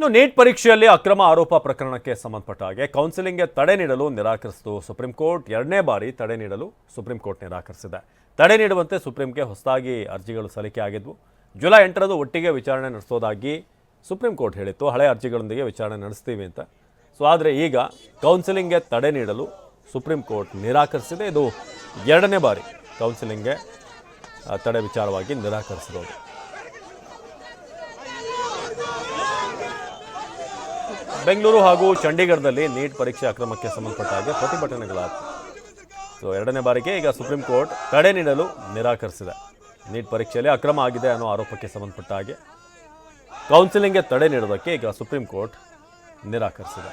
ಇನ್ನು ನೀಟ್ ಪರೀಕ್ಷೆಯಲ್ಲಿ ಅಕ್ರಮ ಆರೋಪ ಪ್ರಕರಣಕ್ಕೆ ಸಂಬಂಧಪಟ್ಟ ಹಾಗೆ ಕೌನ್ಸಿಲಿಂಗ್ಗೆ ತಡೆ ನೀಡಲು ನಿರಾಕರಿಸಿತು ಸುಪ್ರೀಂ ಕೋರ್ಟ್. ಎರಡನೇ ಬಾರಿ ತಡೆ ನೀಡಲು ಸುಪ್ರೀಂ ಕೋರ್ಟ್ ನಿರಾಕರಿಸಿದೆ. ತಡೆ ನೀಡುವಂತೆ ಸುಪ್ರೀಂಗೆ ಹೊಸದಾಗಿ ಅರ್ಜಿಗಳು ಸಲ್ಲಿಕೆ ಆಗಿದ್ವು. ಜುಲೈ 8ರಂದು ಒಟ್ಟಿಗೆ ವಿಚಾರಣೆ ನಡೆಸೋದಾಗಿ ಸುಪ್ರೀಂ ಕೋರ್ಟ್ ಹೇಳಿತ್ತು. ಹಳೆ ಅರ್ಜಿಗಳೊಂದಿಗೆ ವಿಚಾರಣೆ ನಡೆಸ್ತೀವಿ ಅಂತ. ಆದರೆ ಈಗ ಕೌನ್ಸಿಲಿಂಗ್ಗೆ ತಡೆ ನೀಡಲು ಸುಪ್ರೀಂ ಕೋರ್ಟ್ ನಿರಾಕರಿಸಿದೆ. ಇದು ಎರಡನೇ ಬಾರಿ ಕೌನ್ಸಿಲಿಂಗ್ಗೆ ತಡೆ ವಿಚಾರವಾಗಿ ನಿರಾಕರಿಸಿರೋದು. ಬೆಂಗಳೂರು ಹಾಗೂ ಚಂಡೀಗಢದಲ್ಲಿ ನೀಟ್ ಪರೀಕ್ಷೆ ಅಕ್ರಮಕ್ಕೆ ಸಂಬಂಧಪಟ್ಟ ಹಾಗೆ ಪ್ರತಿಭಟನೆಗಳಾಗಿತ್ತು. ಎರಡನೇ ಬಾರಿಗೆ ಈಗ ಸುಪ್ರೀಂ ಕೋರ್ಟ್ ತಡೆ ನೀಡಲು ನಿರಾಕರಿಸಿದೆ. ನೀಟ್ ಪರೀಕ್ಷೆಯಲ್ಲಿ ಅಕ್ರಮ ಆಗಿದೆ ಅನ್ನೋ ಆರೋಪಕ್ಕೆ ಸಂಬಂಧಪಟ್ಟ ಹಾಗೆ ಕೌನ್ಸಿಲಿಂಗ್ಗೆ ತಡೆ ನೀಡೋದಕ್ಕೆ ಈಗ ಸುಪ್ರೀಂ ಕೋರ್ಟ್ ನಿರಾಕರಿಸಿದೆ.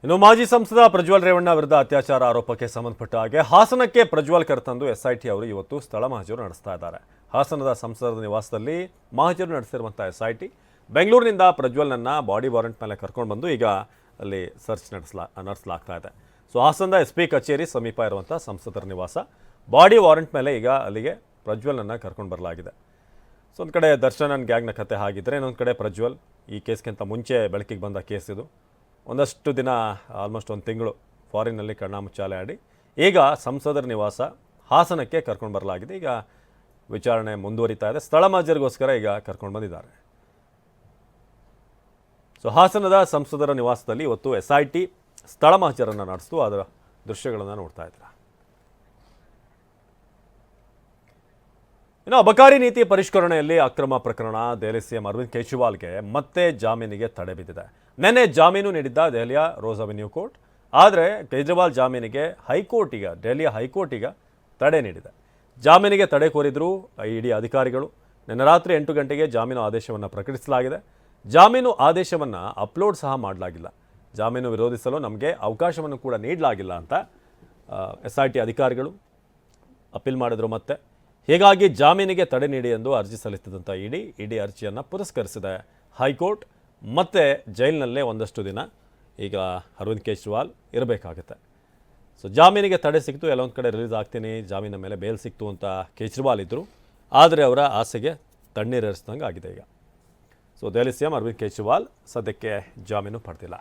ಇನ್ನು ಮಾಜಿ ಸಂಸದ ಪ್ರಜ್ವಲ್ ರೇವಣ್ಣ ವಿರುದ್ಧ ಅತ್ಯಾಚಾರ ಆರೋಪಕ್ಕೆ ಸಂಬಂಧಪಟ್ಟ ಹಾಗೆ ಹಾಸನಕ್ಕೆ ಪ್ರಜ್ವಲ್ ಕರೆತಂದು ಎಸ್ಐಟಿ ಅವರು ಇವತ್ತು ಸ್ಥಳ ಮಹಜರು ನಡೆಸ್ತಾ ಇದ್ದಾರೆ. ಹಾಸನದ ಸಂಸದರ ನಿವಾಸದಲ್ಲಿ ಮಹಜರು ನಡೆಸಿರುವಂಥ ಎಸ್ಐಟಿ ಬೆಂಗಳೂರಿನಿಂದ ಪ್ರಜ್ವಲ್ನನ್ನು ಬಾಡಿ ವಾರೆಂಟ್ ಮೇಲೆ ಕರ್ಕೊಂಡು ಬಂದು ಈಗ ಅಲ್ಲಿ ಸರ್ಚ್ ನಡೆಸಲಾಗ್ತಾ ಇದೆ. ಹಾಸನದ SP ಕಚೇರಿ ಸಮೀಪ ಇರುವಂಥ ಸಂಸದರ ನಿವಾಸ, ಬಾಡಿ ವಾರೆಂಟ್ ಮೇಲೆ ಈಗ ಅಲ್ಲಿಗೆ ಪ್ರಜ್ವಲ್ನನ್ನು ಕರ್ಕೊಂಡು ಬರಲಾಗಿದೆ. ಒಂದು ಕಡೆ ದರ್ಶನ್ ಗ್ಯಾಂಗ್ನ ಕತೆ ಹಾಗಿದ್ರೆ, ಇನ್ನೊಂದು ಕಡೆ ಪ್ರಜ್ವಲ್ ಈ ಕೇಸ್ಗಿಂತ ಮುಂಚೆ ಬೆಳಕಿಗೆ ಬಂದ ಕೇಸ್ ಇದು. ಒಂದಷ್ಟು ದಿನ ಆಲ್ಮೋಸ್ಟ್ ಒಂದು ತಿಂಗಳು ಫಾರಿನ್ನಲ್ಲಿ ಕಣ್ಣಾಮುಚ್ಚಾಲೆ ಆಡಿ ಈಗ ಸಂಸದರ ನಿವಾಸ ಹಾಸನಕ್ಕೆ ಕರ್ಕೊಂಡು ಬರಲಾಗಿದೆ. ಈಗ ವಿಚಾರಣೆ ಮುಂದುವರಿತಾ ಇದೆ. ಸ್ಥಳ ಮಹಜರಿಗೋಸ್ಕರ ಈಗ ಕರ್ಕೊಂಡು ಬಂದಿದ್ದಾರೆ. ಹಾಸನದ ಸಂಸದರ ನಿವಾಸದಲ್ಲಿ ಇವತ್ತು SIT ಸ್ಥಳ ಮಹಜರನ್ನು ನಡೆಸಿತು. ಅದರ ದೃಶ್ಯಗಳನ್ನು ನೋಡ್ತಾ ಇದ್ದಾರೆ. ಇನ್ನು ಅಬಕಾರಿ ನೀತಿ ಪರಿಷ್ಕರಣೆಯಲ್ಲಿ ಅಕ್ರಮ ಪ್ರಕರಣ ದೆಹಲಿ CM ಅರವಿಂದ್ ಕೇಜ್ರಿವಾಲ್ಗೆ ಮತ್ತೆ ಜಾಮೀನಿಗೆ ತಡೆ ಬಿದ್ದಿದೆ. ನಿನ್ನೆ ಜಾಮೀನು ನೀಡಿದ್ದ ದೆಹಲಿಯ ರೋಸ್ ಅವೆನ್ಯೂ ಕೋರ್ಟ್. ಆದರೆ ಕೇಜ್ರಿವಾಲ್ ಜಾಮೀನಿಗೆ ದೆಹಲಿಯ ಹೈಕೋರ್ಟ್ ಈಗ ತಡೆ ನೀಡಿದೆ. ಜಾಮೀನಿಗೆ ತಡೆ ಕೋರಿದ್ರು ED ಅಧಿಕಾರಿಗಳು. ನಿನ್ನೆ ರಾತ್ರಿ 8 ಗಂಟೆಗೆ ಜಾಮೀನು ಆದೇಶವನ್ನು ಪ್ರಕಟಿಸಲಾಗಿದೆ. ಜಾಮೀನು ಆದೇಶವನ್ನು ಅಪ್ಲೋಡ್ ಸಹ ಮಾಡಲಾಗಿಲ್ಲ. ಜಾಮೀನು ವಿರೋಧಿಸಲು ನಮಗೆ ಅವಕಾಶವನ್ನು ಕೂಡ ನೀಡಲಾಗಿಲ್ಲ ಅಂತ SIT ಅಧಿಕಾರಿಗಳು ಅಪೀಲ್ ಮಾಡಿದ್ರು. ಮತ್ತೆ ಹೀಗಾಗಿ ಜಾಮೀನಿಗೆ ತಡೆ ನೀಡಿ ಎಂದು ಅರ್ಜಿ ಸಲ್ಲಿಸಿದಂಥ ED ಅರ್ಜಿಯನ್ನು ಪುರಸ್ಕರಿಸಿದೆ ಹೈಕೋರ್ಟ್. ಮತ್ತೆ ಜೈಲಿನಲ್ಲೇ ಒಂದಷ್ಟು ದಿನ ಈಗ ಅರವಿಂದ್ ಕೇಜ್ರಿವಾಲ್ ಇರಬೇಕಾಗುತ್ತೆ. ಜಾಮೀನಿಗೆ ತಡೆ ಸಿಕ್ತು, ಎಲ್ಲೊಂದು ಕಡೆ ರಿಲೀಸ್ ಆಗ್ತೀನಿ, ಜಾಮೀನ ಮೇಲೆ ಬೇಲ್ ಸಿಕ್ತು ಅಂತ ಕೇಜ್ರಿವಾಲ್ ಇದ್ದರು. ಆದರೆ ಅವರ ಆಸೆಗೆ ತಣ್ಣೀರೇರಿಸಿದಂಗೆ ಆಗಿದೆ ಈಗ. ದೆಹಲಿ CM ಅರವಿಂದ್ ಕೇಜ್ರಿವಾಲ್ ಸದ್ಯಕ್ಕೆ ಜಾಮೀನು ಪಡೆದಿಲ್ಲ.